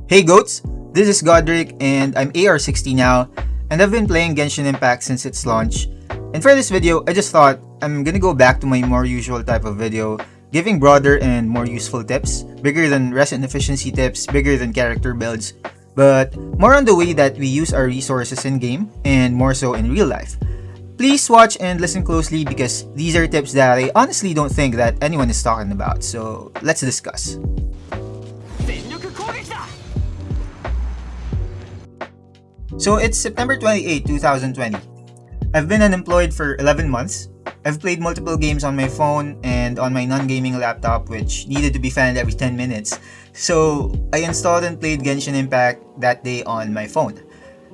Hey goats, this is Godric and I'm AR60 now, and I've been playing Genshin Impact since its launch. And for this video, I just thought I'm gonna go back to my more usual type of video, giving broader and more useful tips, bigger than resin efficiency tips, bigger than character builds, but more on the way that we use our resources in game and more so in real life. Please watch and listen closely because these are tips that I honestly don't think that anyone is talking about, so let's discuss. So it's September 28, 2020. I've been unemployed for 11 months. I've played multiple games on my phone and on my non-gaming laptop which needed to be fanned every 10 minutes. So I installed and played Genshin Impact that day on my phone.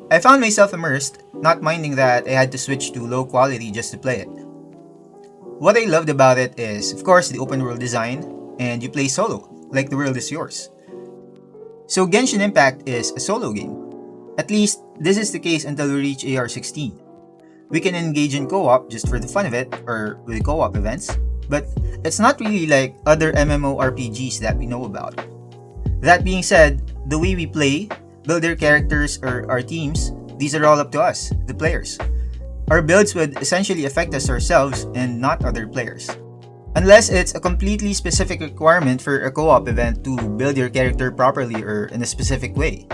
I found myself immersed, not minding that I had to switch to low quality just to play it. What I loved about it is, of course, the open world design, and you play solo, like the world is yours. So Genshin Impact is a solo game. At least, this is the case until we reach AR16. We can engage in co-op just for the fun of it, or with co-op events, but it's not really like other MMORPGs that we know about. That being said, the way we play, build our characters or our teams, these are all up to us, the players. Our builds would essentially affect us ourselves and not other players. Unless it's a completely specific requirement for a co-op event to build your character properly or in a specific way.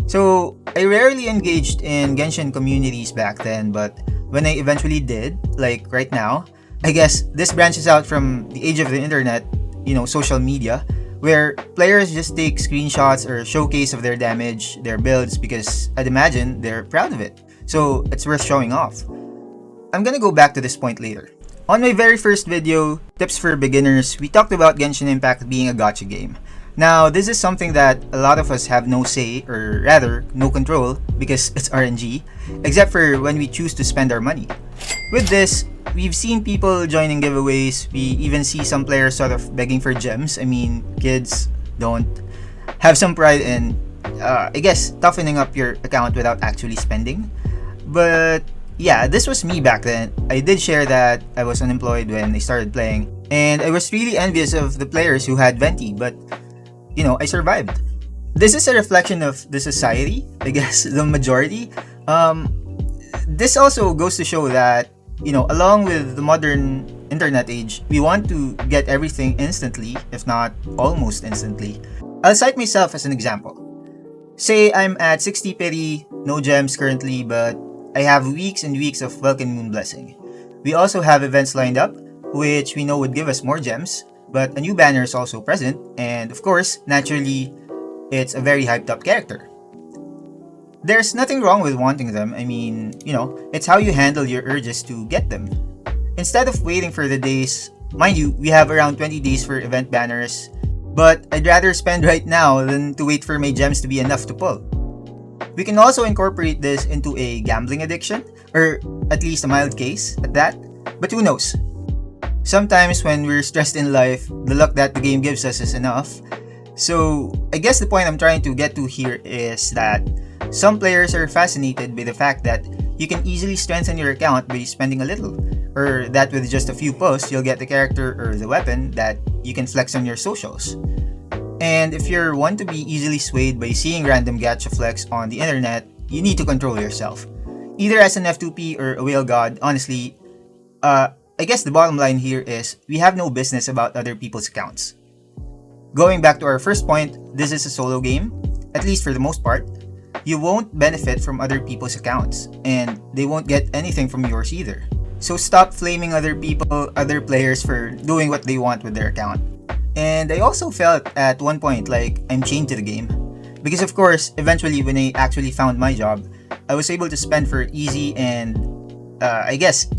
So, I rarely engaged in Genshin communities back then, but when I eventually did, like right now, I guess this branches out from the age of the internet, social media, where players just take screenshots or showcase of their damage, their builds, because I'd imagine they're proud of it. So, it's worth showing off. I'm gonna go back to this point later. On my very first video, Tips for Beginners, we talked about Genshin Impact being a gacha game. Now, this is something that a lot of us have no say, or rather, no control, because it's RNG, except for when we choose to spend our money. With this, we've seen people joining giveaways, we even see some players sort of begging for gems. I mean, kids don't have some pride in, toughening up your account without actually spending. But yeah, this was me back then. I did share that I was unemployed when I started playing, and I was really envious of the players who had Venti, but I survived. This is a reflection of the society, I guess, the majority. This also goes to show that, along with the modern internet age, we want to get everything instantly, if not almost instantly. I'll cite myself as an example. Say I'm at 60 pity, no gems currently, but I have weeks and weeks of Welcome Moon Blessing. We also have events lined up, which we know would give us more gems, but a new banner is also present, and of course, naturally, it's a very hyped up character. There's nothing wrong with wanting them. I mean, it's how you handle your urges to get them. Instead of waiting for the days, mind you, we have around 20 days for event banners, but I'd rather spend right now than to wait for my gems to be enough to pull. We can also incorporate this into a gambling addiction, or at least a mild case at that, but who knows? Sometimes when we're stressed in life, the luck that the game gives us is enough. So, I guess the point I'm trying to get to here is that some players are fascinated by the fact that you can easily strengthen your account by spending a little, or that with just a few posts, you'll get the character or the weapon that you can flex on your socials. And if you're one to be easily swayed by seeing random gacha flex on the internet, you need to control yourself. Either as an F2P or a whale god, honestly, I guess the bottom line here is we have no business about other people's accounts. Going back to our first point, this is a solo game, at least for the most part. You won't benefit from other people's accounts, and they won't get anything from yours either. So stop flaming other people, other players for doing what they want with their account. And I also felt at one point like I'm chained to the game. Because of course, eventually when I actually found my job, I was able to spend for easy and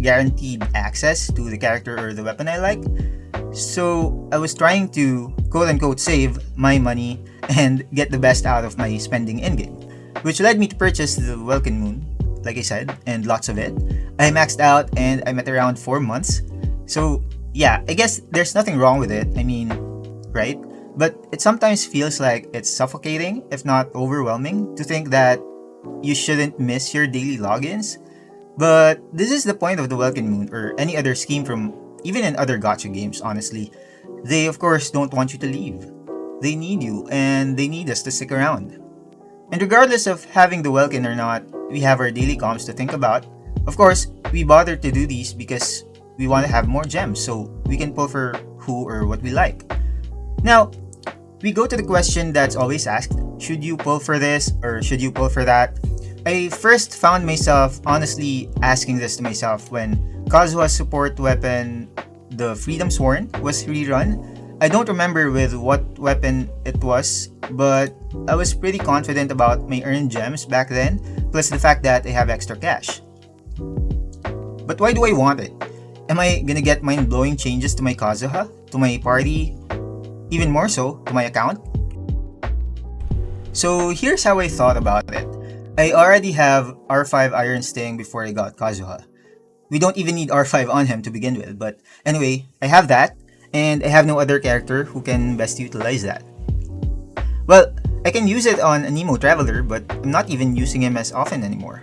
guaranteed access to the character or the weapon I like. So I was trying to quote-unquote save my money and get the best out of my spending in-game, which led me to purchase the Welcome Moon, like I said, and lots of it. I maxed out and I'm at around 4 months. So yeah, I guess there's nothing wrong with it. I mean, right? But it sometimes feels like it's suffocating, if not overwhelming, to think that you shouldn't miss your daily logins. But this is the point of the Welcome Moon or any other scheme from even in other gacha games, honestly. They of course don't want you to leave. they need you and they need us to stick around. And regardless of having the Welkin or not, we have our daily comms to think about. Of course, we bother to do these because we want to have more gems so we can pull for who or what we like. Now, we go to the question that's always asked, should you pull for this or should you pull for that? I first found myself honestly asking this to myself when Kazuha's support weapon, the Freedom Sworn, was rerun. I don't remember with what weapon it was, but I was pretty confident about my earned gems back then, plus the fact that I have extra cash. But why do I want it? Am I gonna get mind-blowing changes to my Kazuha, to my party, even more so, to my account? So here's how I thought about it. I already have R5 Iron Sting before I got Kazuha. We don't even need R5 on him to begin with, but anyway, I have that, and I have no other character who can best utilize that. Well, I can use it on a Nemo Traveler, but I'm not even using him as often anymore.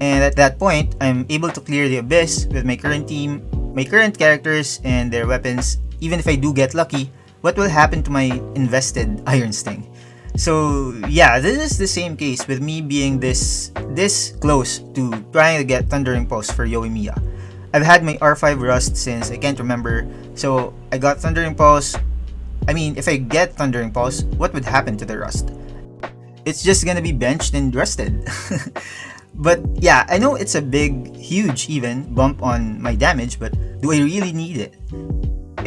And at that point, I'm able to clear the Abyss with my current team, my current characters, and their weapons. Even if I do get lucky, what will happen to my invested Iron Sting? So yeah, this is the same case with me being this close to trying to get Thundering Pulse for Yoimiya. I've had my R5 Rust since I can't remember, so I got Thundering Pulse. I mean, if I get Thundering Pulse, what would happen to the Rust? It's just gonna be benched and rusted. But yeah, I know it's a big, huge even bump on my damage, but do I really need it?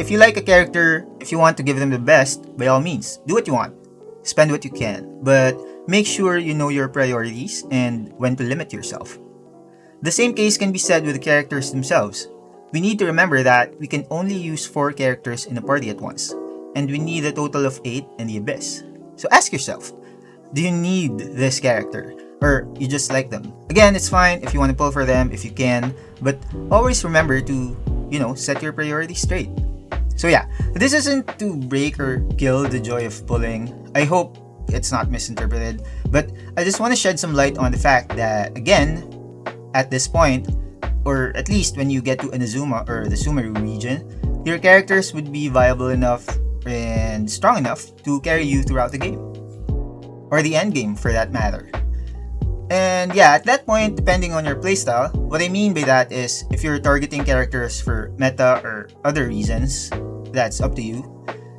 If you like a character, if you want to give them the best, by all means, do what you want. Spend what you can, but make sure you know your priorities and when to limit yourself. The same case can be said with the characters themselves. We need to remember that we can only use 4 characters in a party at once, and we need a total of 8 in the Abyss. So ask yourself, do you need this character? Or you just like them? Again, it's fine if you want to pull for them, if you can, but always remember to, set your priorities straight. So yeah, this isn't to break or kill the joy of pulling. I hope it's not misinterpreted, but I just want to shed some light on the fact that, again, at this point, or at least when you get to Inazuma or the Sumeru region, your characters would be viable enough and strong enough to carry you throughout the game. Or the end game, for that matter. And yeah, at that point, depending on your playstyle, what I mean by that is if you're targeting characters for meta or other reasons, that's up to you.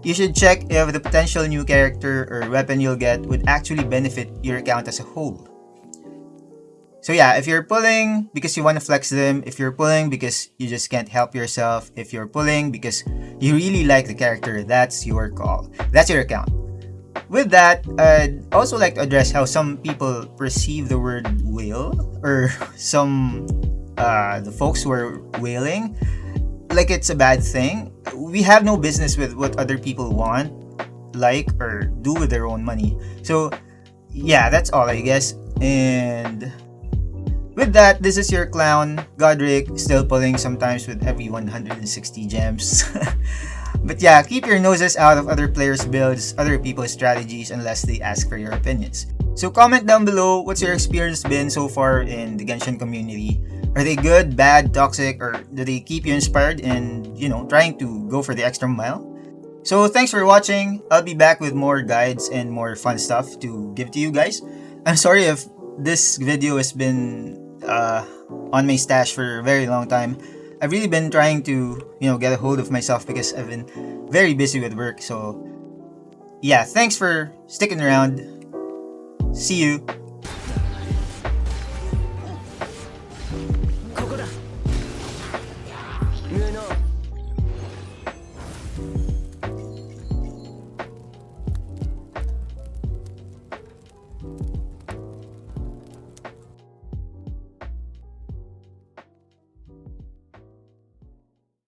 You should check if the potential new character or weapon you'll get would actually benefit your account as a whole. So yeah, if you're pulling because you want to flex them, if you're pulling because you just can't help yourself, if you're pulling because you really like the character, that's your call. That's your account. With that, I'd also like to address how some people perceive the word whale, or the folks who are whaling, like it's a bad thing. We have no business with what other people want, like, or do with their own money. So yeah, that's all I guess. And with that, this is your clown, Godric, still pulling sometimes with every 160 gems. But yeah, keep your noses out of other players' builds, other people's strategies, unless they ask for your opinions. So comment down below, what's your experience been so far in the Genshin community? Are they good, bad, toxic, or do they keep you inspired and, trying to go for the extra mile? So thanks for watching. I'll be back with more guides and more fun stuff to give to you guys. I'm sorry if this video has been on my stash for a very long time. I've really been trying to, get a hold of myself because I've been very busy with work. So yeah, thanks for sticking around. See you.